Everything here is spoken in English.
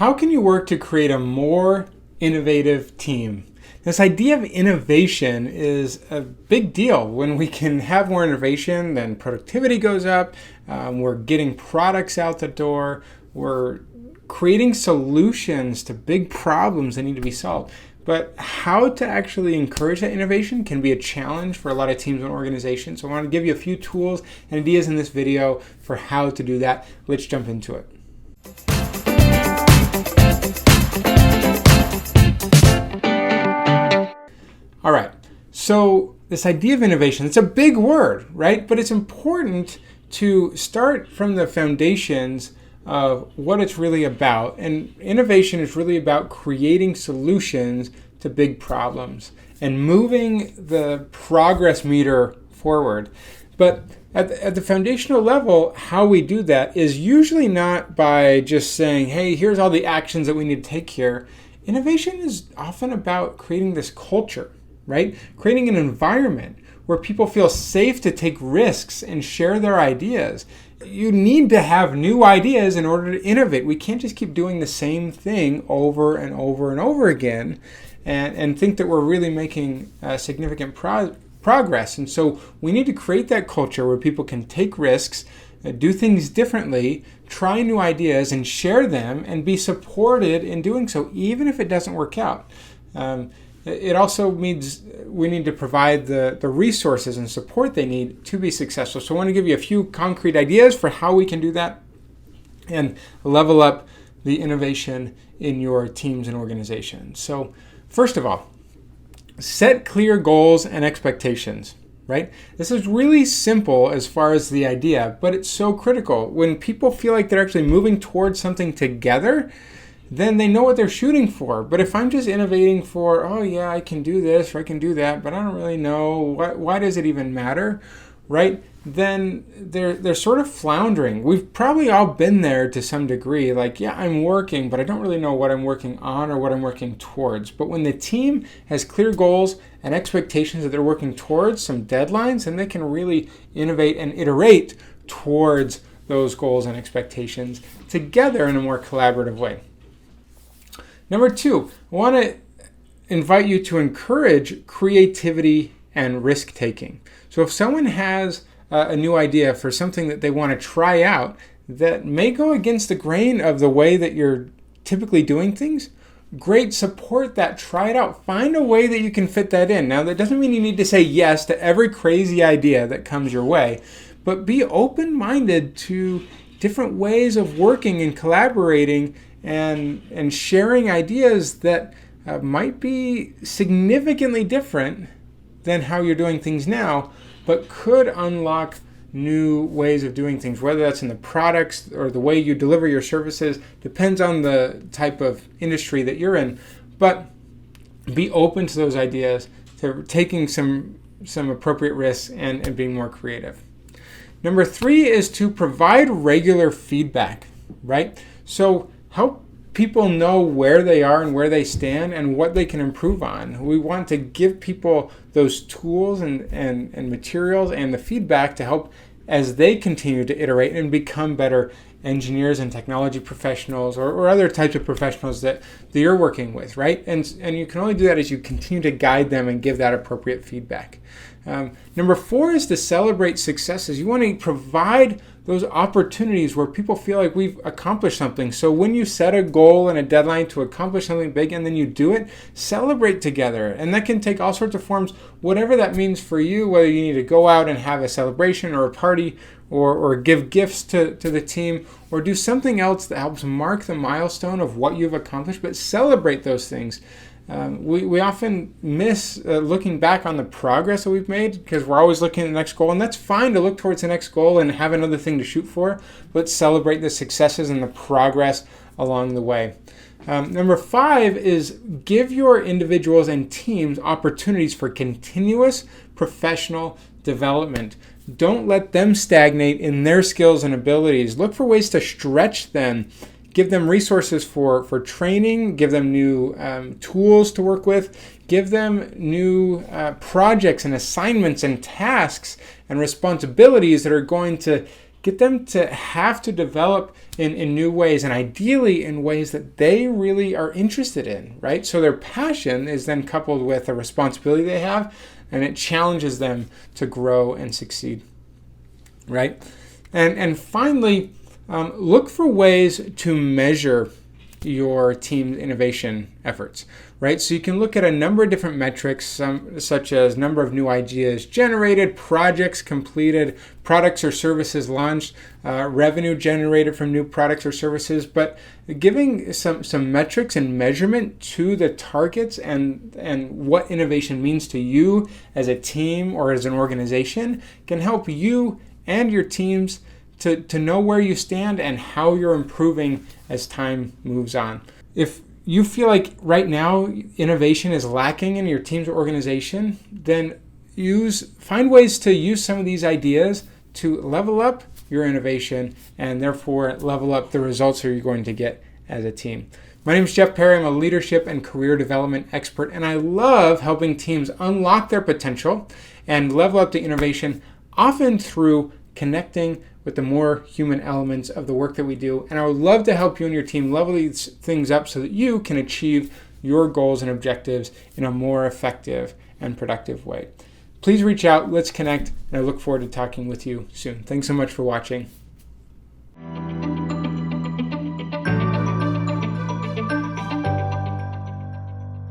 How can you work to create a more innovative team? This idea of innovation is a big deal. When we can have more innovation, then productivity goes up. We're getting products out the door. We're creating solutions to big problems that need to be solved. But how to actually encourage that innovation can be a challenge for a lot of teams and organizations. So I want to give you a few tools and ideas in this video for how to do that. Let's jump into it. All right, so this idea of innovation, it's a big word, right? But it's important to start from the foundations of what it's really about. And innovation is really about creating solutions to big problems and moving the progress meter forward. But at the foundational level, how we do that is usually not by just saying, hey, here's all the actions that we need to take here. Innovation is often about creating this culture, right? Creating an environment where people feel safe to take risks and share their ideas. You need to have new ideas in order to innovate. We can't just keep doing the same thing over and over and over again and think that we're really making significant progress. And so we need to create that culture where people can take risks, do things differently, try new ideas and share them and be supported in doing so, even if it doesn't work out. It also means we need to provide the resources and support they need to be successful. So I want to give you a few concrete ideas for how we can do that and level up the innovation in your teams and organizations. So first of all, set clear goals and expectations, right? This is really simple as far as the idea, but it's so critical. When people feel like they're actually moving towards something together, then they know what they're shooting for. But if I'm just innovating for, oh yeah, I can do this or I can do that, but I don't really know, why does it even matter, right? Then they're sort of floundering. We've probably all been there to some degree, like, yeah, I'm working, but I don't really know what I'm working on or what I'm working towards. But when the team has clear goals and expectations that they're working towards, some deadlines, then they can really innovate and iterate towards those goals and expectations together in a more collaborative way. Number two, I want to invite you to encourage creativity and risk-taking. So if someone has a new idea for something that they want to try out that may go against the grain of the way that you're typically doing things, great, support that, try it out, find a way that you can fit that in. Now, that doesn't mean you need to say yes to every crazy idea that comes your way, but be open-minded to different ways of working and collaborating and sharing ideas that might be significantly different than how you're doing things now, but could unlock new ways of doing things, whether that's in the products or the way you deliver your services, depends on the type of industry that you're in. But be open to those ideas, to taking some appropriate risks and being more creative. Number three is to provide regular feedback, right? So help people know where they are and where they stand and what they can improve on. We want to give people those tools and materials and the feedback to help as they continue to iterate and become better engineers and technology professionals or other types of professionals that you're working with, right? And you can only do that as you continue to guide them and give that appropriate feedback. Number four is to celebrate successes. You want to provide those opportunities where people feel like we've accomplished something. So when you set a goal and a deadline to accomplish something big and then you do it, celebrate together. And that can take all sorts of forms, whatever that means for you, whether you need to go out and have a celebration or a party or give gifts to the team or do something else that helps mark the milestone of what you've accomplished, but celebrate those things. We often miss looking back on the progress that we've made because we're always looking at the next goal, and that's fine to look towards the next goal and have another thing to shoot for, but celebrate the successes and the progress along the way. Number five is give your individuals and teams opportunities for continuous professional development. Don't let them stagnate in their skills and abilities. Look for ways to stretch them. Give them resources for training, give them new tools to work with, give them new projects and assignments and tasks and responsibilities that are going to get them to have to develop in new ways, and ideally in ways that they really are interested in, right? So their passion is then coupled with a responsibility they have, and it challenges them to grow and succeed, right? And finally, look for ways to measure your team's innovation efforts, right? So you can look at a number of different metrics, such as number of new ideas generated, projects completed, products or services launched, revenue generated from new products or services. But giving some metrics and measurement to the targets and what innovation means to you as a team or as an organization can help you and your teams to know where you stand and how you're improving as time moves on. If you feel like right now innovation is lacking in your team's organization, then find ways to use some of these ideas to level up your innovation and therefore level up the results that you're going to get as a team. My name is Jeff Perry. I'm a leadership and career development expert, and I love helping teams unlock their potential and level up the innovation, often through connecting with the more human elements of the work that we do. And I would love to help you and your team level these things up so that you can achieve your goals and objectives in a more effective and productive way. Please reach out, let's connect, and I look forward to talking with you soon. Thanks so much for watching.